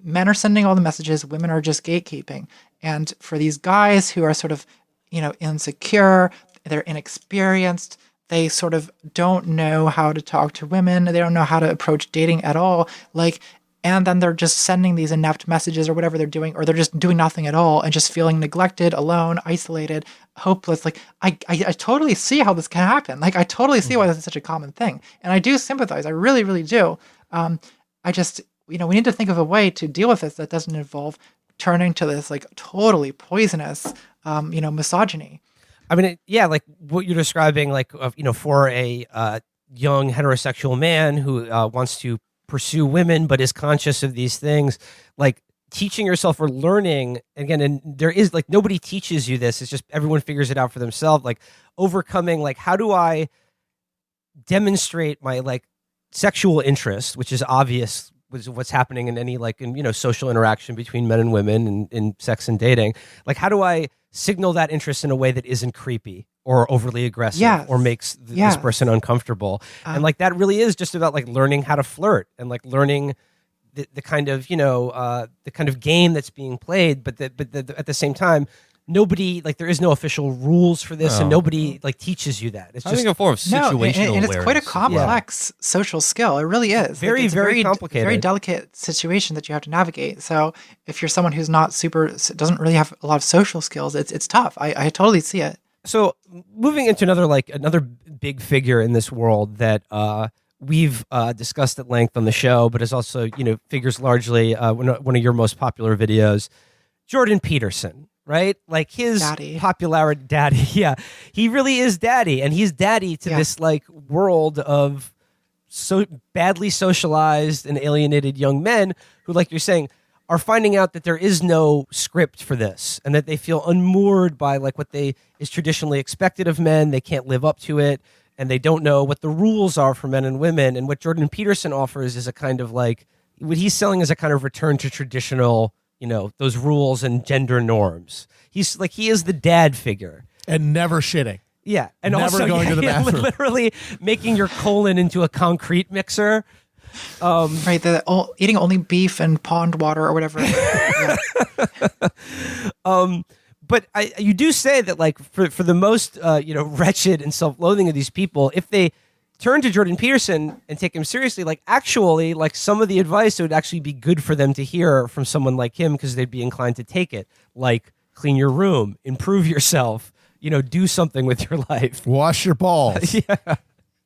men are sending all the messages, women are just gatekeeping. And for these guys who are sort of, insecure, they're inexperienced, they sort of don't know how to talk to women, they don't know how to approach dating at all. Like, and then they're just sending these inept messages or whatever they're doing, or they're just doing nothing at all and just feeling neglected, alone, isolated, hopeless. Like, I totally see how this can happen. Like, I totally see why this is such a common thing. And I do sympathize. I really, really do. I just, we need to think of a way to deal with this that doesn't involve turning to this, like, totally poisonous, misogyny. I mean, like what you're describing, like, for a young heterosexual man who wants to pursue women but is conscious of these things, like teaching yourself or learning again. And there is, like, nobody teaches you this. It's just everyone figures it out for themselves. Like overcoming, like, how do I demonstrate my, like, sexual interest, which is obvious was what's happening in any, like, in, social interaction between men and women and in sex and dating. Like, how do I signal that interest in a way that isn't creepy or overly aggressive or makes this person uncomfortable? And like, that really is just about, like, learning how to flirt and, like, learning the kind of, the kind of game that's being played. But at the same time, nobody, like, there is no official rules for this, and nobody, like, teaches you that. It's just, I think a form of situational and awareness. it's quite a complex social skill. It really is. Very, it's very complicated. Very delicate situation that you have to navigate. So if you're someone who's not doesn't really have a lot of social skills, it's tough. I totally see it. So moving into another big figure in this world that we've discussed at length on the show, but is also, figures largely one of your most popular videos, Jordan Peterson. Right? Like, his popularity, daddy. Yeah. He really is daddy. And he's daddy to this, like, world of so badly socialized and alienated young men who, like you're saying, are finding out that there is no script for this and that they feel unmoored by, like, what is traditionally expected of men. They can't live up to it, and they don't know what the rules are for men and women. And what Jordan Peterson offers is a kind of, like, what he's selling is a kind of return to traditional, those rules and gender norms. He's like, he is the dad figure. And never shitting. Yeah. And never also going to the bathroom. Literally making your colon into a concrete mixer. Right. Eating only beef and pond water or whatever. But you do say that, like, for the most, wretched and self-loathing of these people, if they turn to Jordan Peterson and take him seriously, like, actually, like, some of the advice would actually be good for them to hear from someone like him, because they'd be inclined to take it. Like, clean your room, improve yourself, do something with your life. Wash your balls. Yeah.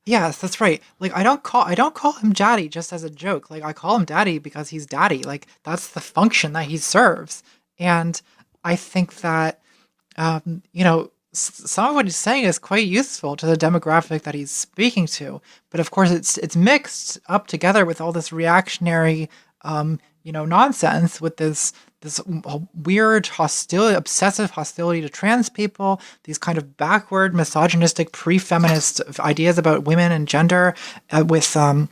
Yes, that's right. Like, I don't call him daddy just as a joke. Like, I call him daddy because he's daddy. Like, that's the function that he serves. And I think that, some of what he's saying is quite useful to the demographic that he's speaking to, but of course it's mixed up together with all this reactionary, nonsense, with this weird hostility, obsessive hostility to trans people, these kind of backward, misogynistic, pre-feminist ideas about women and gender, with all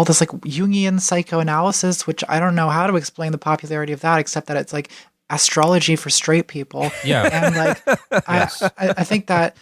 this, like, Jungian psychoanalysis, which I don't know how to explain the popularity of that, except that it's like astrology for straight people. Yeah. And, like, I think that,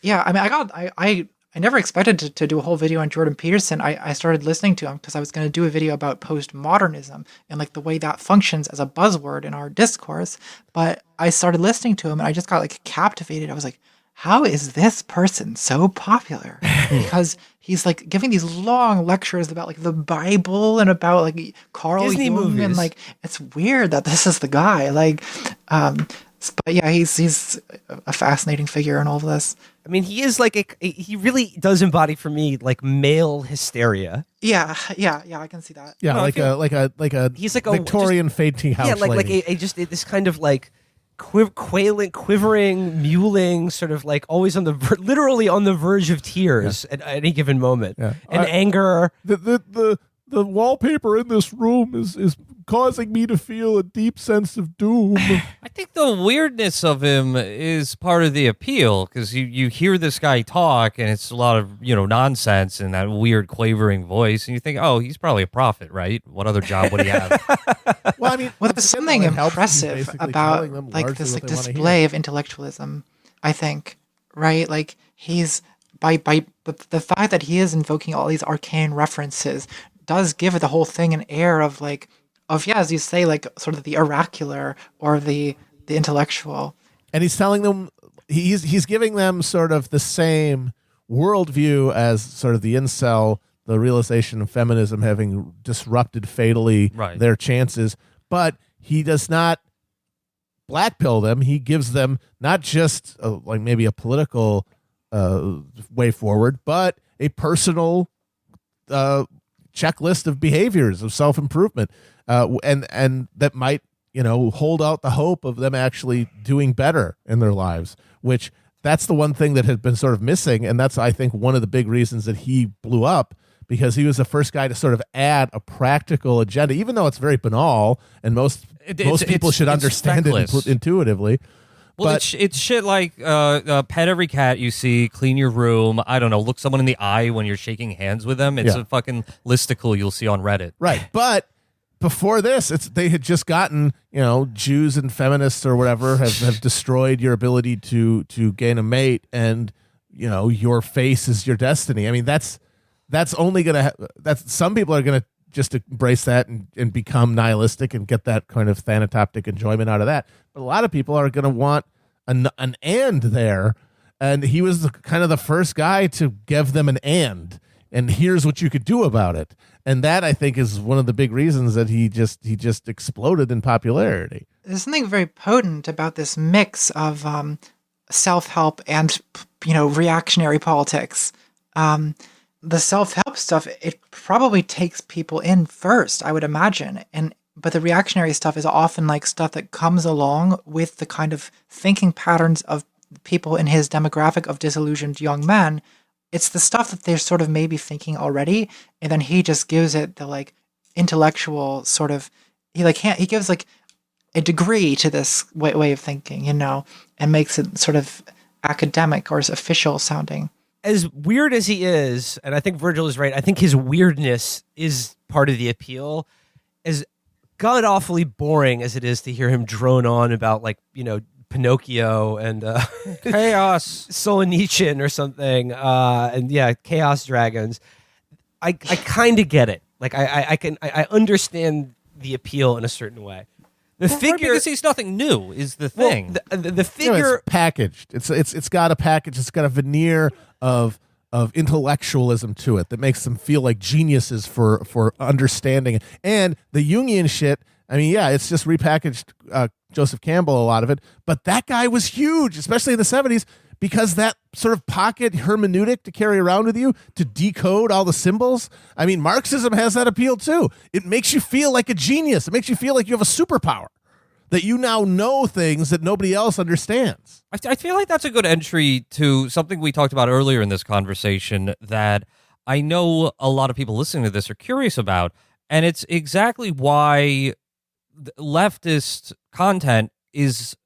I mean, I never expected to do a whole video on Jordan Peterson. I started listening to him because I was going to do a video about postmodernism and, like, the way that functions as a buzzword in our discourse. But I started listening to him and I just got, like, captivated. I was like, how is this person so popular? Because he's, like, giving these long lectures about, like, the Bible and about, like, Carl Disney Jung, movies. and, like, it's weird that this is the guy. Like, but yeah, he's a fascinating figure in all of this. I mean, he is like he really does embody for me, like, male hysteria. Yeah, I can see that. Yeah, No, like a He's like Victorian fainting house. Yeah, like lady. this kind of, like, quivering, mewling, sort of, like, always literally on the verge of tears at any given moment, and anger. The wallpaper in this room is causing me to feel a deep sense of doom. I think the weirdness of him is part of the appeal, because you hear this guy talk and it's a lot of, nonsense and that weird quavering voice, and you think, oh, he's probably a prophet, right? What other job would he have? Well, I mean, There's something it helps impressive basically about, telling them like, largely this, what like, they wanna hear. display of intellectualism, I think, right? Like, he's, but the fact that he is invoking all these arcane references does give the whole thing an air of like, of yeah, as you say, like sort of the oracular or the intellectual. And he's telling them, he's giving them sort of the same worldview as sort of the incel, the realization of feminism having disrupted fatally their chances, but he does not blackpill them. He gives them not just like maybe a political way forward, but a personal checklist of behaviors of self-improvement, and that might, you know, hold out the hope of them actually doing better in their lives, which that's the one thing that had been sort of missing. And that's, I think, one of the big reasons that he blew up, because he was the first guy to sort of add a practical agenda, even though it's very banal and most people should understand it intuitively. Well, but it's shit like pet every cat you see, clean your room, I don't know, look someone in the eye when you're shaking hands with them. It's a fucking listicle you'll see on Reddit. Right. But before this, they had just gotten, you know, Jews and feminists or whatever have destroyed your ability to gain a mate, and, you know, your face is your destiny. I mean, that's only going to that's some people are going to just embrace that and become nihilistic and get that kind of thanatoptic enjoyment out of that. But a lot of people are going to want an and there, and he was kind of the first guy to give them an and here's what you could do about it. And that, I think, is one of the big reasons that he just exploded in popularity. There's something very potent about this mix of self-help and, you know, reactionary politics. The self-help stuff, it probably takes people in first, I would imagine. But the reactionary stuff is often like stuff that comes along with the kind of thinking patterns of people in his demographic of disillusioned young men. It's the stuff that they're sort of maybe thinking already, and then he just gives it the like intellectual sort of, he gives like a degree to this way of thinking, you know, and makes it sort of academic or official sounding. As weird as he is, and I think Virgil is right, I think his weirdness is part of the appeal. As god-awfully boring as it is to hear him drone on about, like, you know, Pinocchio and Chaos Solzhenitsyn or something, and yeah, Chaos Dragons. I kind of get it. Like I understand the appeal in a certain way. The figure, because he's nothing new, is the thing. Well, the figure, you know, it's packaged. It's got a package. It's got a veneer of intellectualism to it that makes them feel like geniuses for understanding. And the Jungian shit, I mean, yeah, it's just repackaged Joseph Campbell, a lot of it. But that guy was huge, especially in the 70s, because that sort of pocket hermeneutic to carry around with you to decode all the symbols. I mean, Marxism has that appeal too. It makes you feel like a genius. It makes you feel like you have a superpower, that you now know things that nobody else understands. I feel like that's a good entry to something we talked about earlier in this conversation that I know a lot of people listening to this are curious about, and it's exactly why leftist content is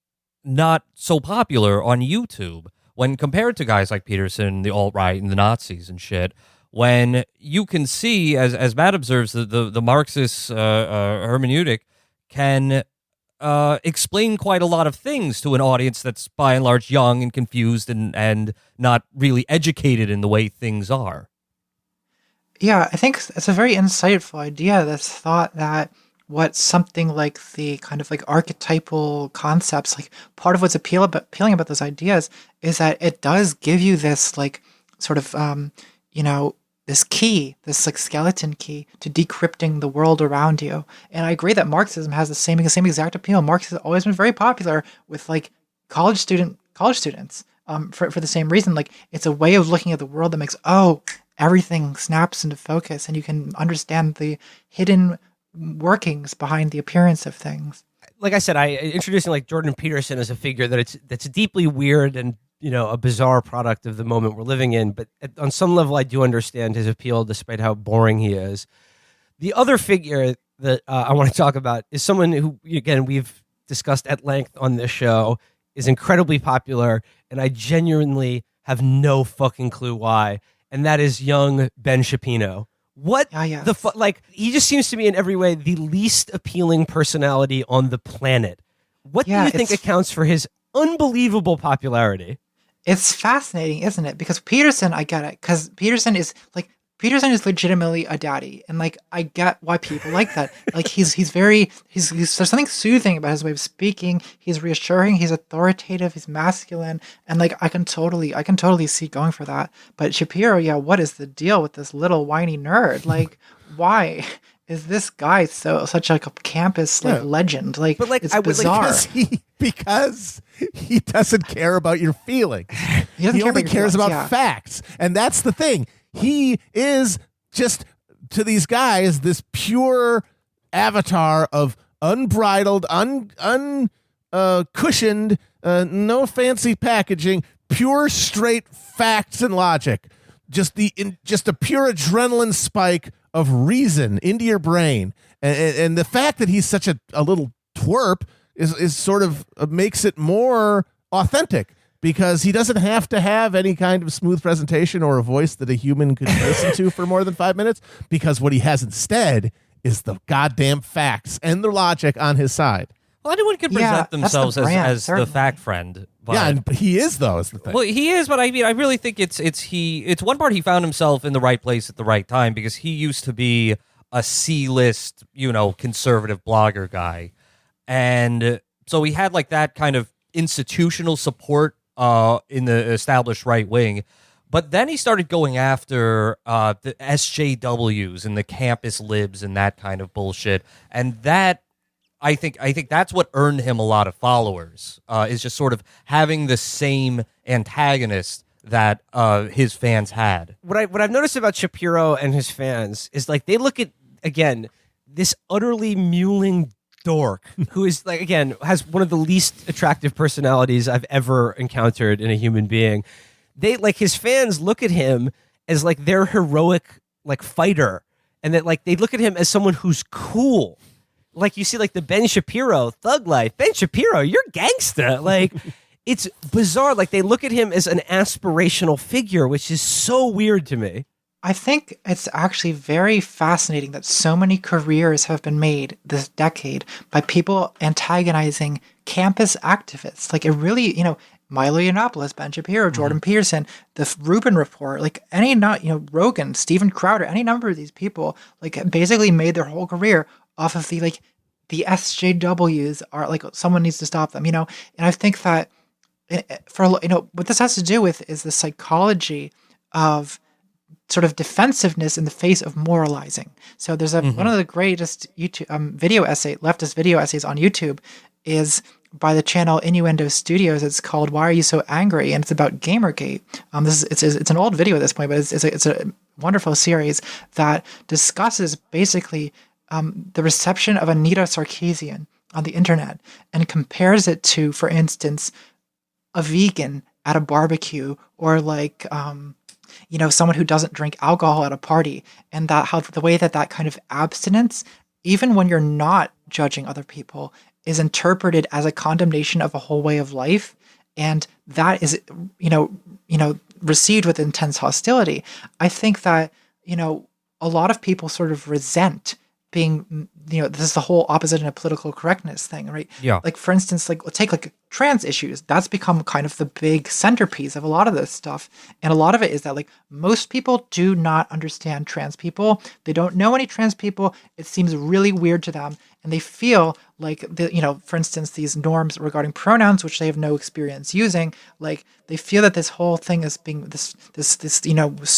not so popular on YouTube when compared to guys like Peterson, the alt-right, and the Nazis and shit. When you can see, as Matt observes, the Marxist hermeneutic can explain quite a lot of things to an audience that's by and large young and confused and not really educated in the way things are. Yeah, I think it's a very insightful idea, this thought that what something like the kind of like archetypal concepts, like part of what's appealing about those ideas is that it does give you this like sort of, you know, this key, this like skeleton key to decrypting the world around you. And I agree that Marxism has the same exact appeal. Marx has always been very popular with like college students for the same reason. Like it's a way of looking at the world that makes, everything snaps into focus and you can understand the hidden workings behind the appearance of things. Like I said, I introducing like Jordan Peterson as a figure that's deeply weird and, you know, a bizarre product of the moment we're living in. But on some level, I do understand his appeal, despite how boring he is. The other figure that I want to talk about is someone who, again, we've discussed at length on this show, is incredibly popular, and I genuinely have no fucking clue why. And that is young Ben Shapiro. What the like, he just seems to me in every way the least appealing personality on the planet. What do you think accounts for his unbelievable popularity? It's fascinating, isn't it? Because Peterson, I get it. Because Peterson is legitimately a daddy, and like I get why people like that. Like he's there's something soothing about his way of speaking. He's reassuring. He's authoritative. He's masculine, and like I can totally see going for that. But Shapiro, yeah, what is the deal with this little whiny nerd? Like, why is this guy such like a campus like legend? Like, But like it's I would bizarre. Because he doesn't care about your feelings. He doesn't He care only about your cares feelings, about yeah. facts. And that's the thing. He is just, to these guys, this pure avatar of unbridled, cushioned, no fancy packaging, pure straight facts and logic. Just a pure adrenaline spike of reason into your brain. And the fact that he's such a little twerp is sort of makes it more authentic, because he doesn't have to have any kind of smooth presentation or a voice that a human could listen to for more than 5 minutes, because what he has instead is the goddamn facts and the logic on his side. Well, anyone can Yeah, present that's the themselves brand, as the certainly. fact friend. But, Yeah, and he is, though, is the thing. well, he is, but I mean, I really think it's one part he found himself in the right place at the right time, because he used to be a C-list, conservative blogger guy, and so he had like that kind of institutional support in the established right wing. But then he started going after the SJWs and the campus libs and that kind of bullshit, and that I think that's what earned him a lot of followers. Is just sort of having the same antagonist that his fans had. What I've noticed about Shapiro and his fans is like they look at, again, this utterly mewling dork who is like, again, has one of the least attractive personalities I've ever encountered in a human being. They like, his fans look at him as like their heroic like fighter, and that like they look at him as someone who's cool. Like you see like the Ben Shapiro Thug Life. Ben Shapiro, you're gangsta. Like it's bizarre. Like they look at him as an aspirational figure, which is so weird to me. I think it's actually very fascinating that so many careers have been made this decade by people antagonizing campus activists. Like it really, Milo Yiannopoulos, Ben Shapiro, Jordan Peterson, the Rubin Report, like Rogan, Steven Crowder, any number of these people, like basically made their whole career off of the SJWs are like, someone needs to stop them, and I think that what this has to do with is the psychology of sort of defensiveness in the face of moralizing. So there's one of the greatest YouTube leftist video essays on YouTube is by the channel Innuendo Studios. It's called "Why Are You So Angry?" and it's about Gamergate. It's an old video at this point, but it's a wonderful series that discusses basically the reception of Anita Sarkeesian on the internet and compares it to, for instance, a vegan at a barbecue, or like someone who doesn't drink alcohol at a party, and that how the way that kind of abstinence, even when you're not judging other people, is interpreted as a condemnation of a whole way of life, and that is received with intense hostility. I think that a lot of people sort of resent being, this is the whole opposite in a political correctness thing, right? Yeah. Like, for instance, like, let's take like trans issues. That's become kind of the big centerpiece of a lot of this stuff. And a lot of it is that like most people do not understand trans people. They don't know any trans people. It seems really weird to them. And they feel like, for instance, these norms regarding pronouns, which they have no experience using, like they feel that this whole thing is being, this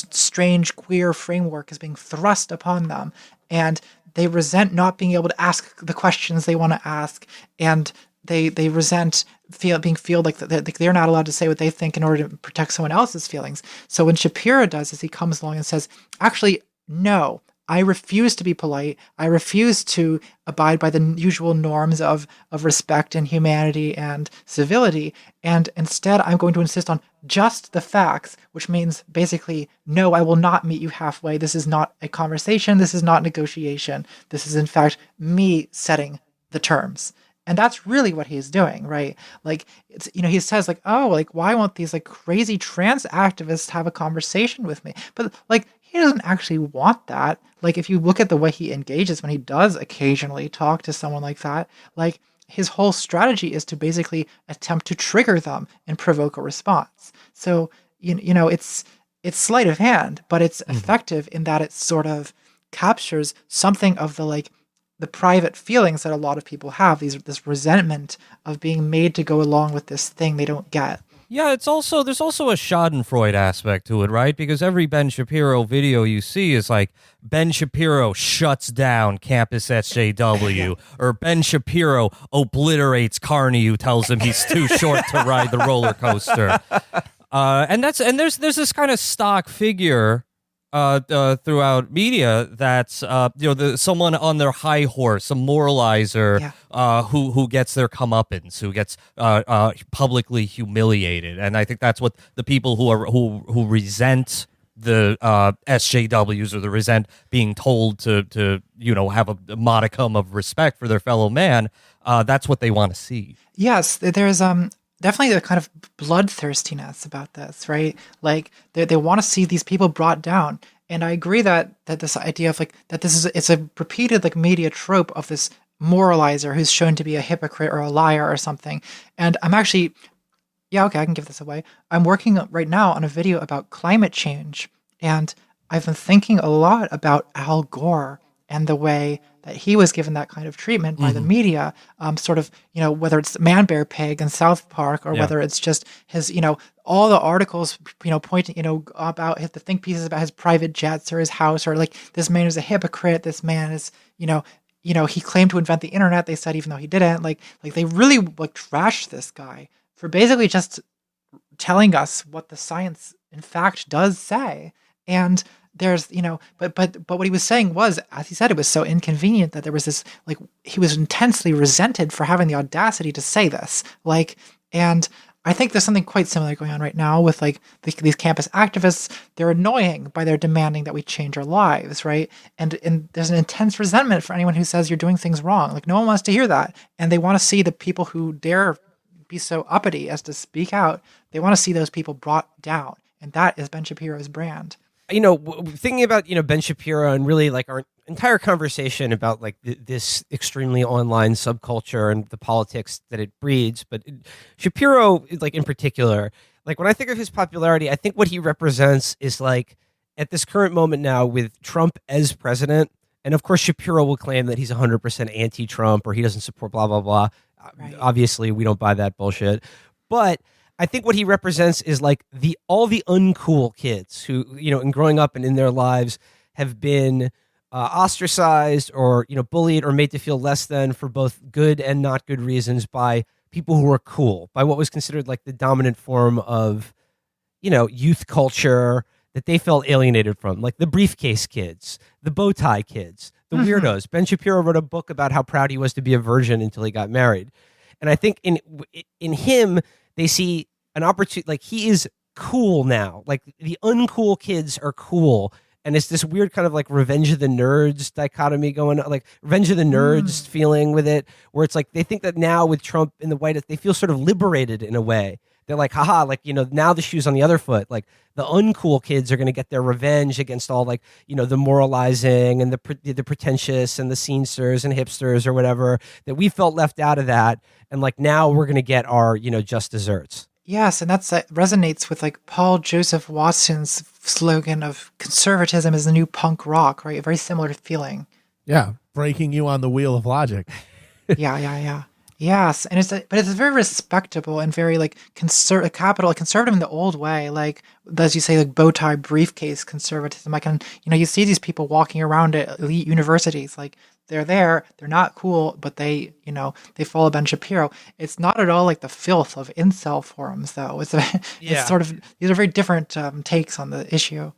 strange queer framework is being thrust upon them. And they resent not being able to ask the questions they want to ask, and they resent being like they're not allowed to say what they think in order to protect someone else's feelings. So when Shapiro does is he comes along and says, actually, no, I refuse to be polite. I refuse to abide by the usual norms of respect and humanity and civility. And instead, I'm going to insist on just the facts, which means basically, no, I will not meet you halfway. This is not a conversation. This is not negotiation. This is, in fact, me setting the terms. And that's really what he's doing, right? Like, it's, he says like, oh, like, why won't these like crazy trans activists have a conversation with me? But like, he doesn't actually want that. Like, if you look at the way he engages when he does occasionally talk to someone like that, like, his whole strategy is to basically attempt to trigger them and provoke a response. So it's sleight of hand, but it's effective in that it sort of captures something of the private feelings that a lot of people have, this resentment of being made to go along with this thing they don't get. Yeah, there's also a Schadenfreude aspect to it, right? Because every Ben Shapiro video you see is like Ben Shapiro shuts down Campus SJW, or Ben Shapiro obliterates Carney, who tells him he's too short to ride the roller coaster. And there's this kind of stock figure throughout media that's someone on their high horse, a moralizer, who gets their comeuppance, who gets publicly humiliated, and I think that's what the people who resent the SJWs, or the resent being told to have a modicum of respect for their fellow man. That's what they want to see. Yes, there's definitely a kind of bloodthirstiness about this, right? Like they want to see these people brought down. And I agree that this idea of that it's a repeated media trope of this moralizer who's shown to be a hypocrite or a liar or something. And I'm actually, I can give this away. I'm working right now on a video about climate change, and I've been thinking a lot about Al Gore and the way that he was given that kind of treatment by the media, whether it's Man Bear Pig in South Park, or whether it's just his, all the articles, pointing, about the think pieces about his private jets or his house, or this man is a hypocrite. This man is, he claimed to invent the internet. They said, even though he didn't, they really trashed this guy for basically just telling us what the science in fact does say. And there's, but what he was saying was, as he said, it was so inconvenient that there was this, he was intensely resented for having the audacity to say this. And I think there's something quite similar going on right now with these campus activists. They're annoying by their demanding that we change our lives, right? And there's an intense resentment for anyone who says you're doing things wrong. No one wants to hear that. And they want to see the people who dare be so uppity as to speak out. They want to see those people brought down. And that is Ben Shapiro's brand. Thinking about, Ben Shapiro and really our entire conversation about this extremely online subculture and the politics that it breeds, but Shapiro, in particular, when I think of his popularity, I think what he represents is at this current moment now with Trump as president, and of course Shapiro will claim that he's 100% anti-Trump or he doesn't support blah, blah, blah. Right. Obviously, we don't buy that bullshit. But I think what he represents is all the uncool kids who, in growing up and in their lives have been ostracized or, bullied or made to feel less than for both good and not good reasons by people who are cool, by what was considered the dominant form of, youth culture that they felt alienated from, the briefcase kids, the bow tie kids, the weirdos. Ben Shapiro wrote a book about how proud he was to be a virgin until he got married. And I think in him, they see an opportunity, he is cool now. The uncool kids are cool. And it's this weird kind of Revenge of the Nerds dichotomy going on, Revenge of the Nerds feeling with it, where it's they think that now with Trump in the White House, they feel sort of liberated in a way. They're haha, now the shoe's on the other foot. The uncool kids are going to get their revenge against all the moralizing and the pretentious and the scenesters and hipsters or whatever, that we felt left out of that. And now we're going to get our, just desserts. Yes, and that resonates with Paul Joseph Watson's slogan of conservatism is the new punk rock, right? A very similar feeling. Yeah, breaking you on the wheel of logic. Yeah. Yes, and it's very respectable and very conservative in the old way, as you say, bow tie briefcase conservatism. You see these people walking around at elite universities, they're not cool, but they follow Ben Shapiro. It's not at all the filth of incel forums, though. It's sort of, these are very different takes on the issue.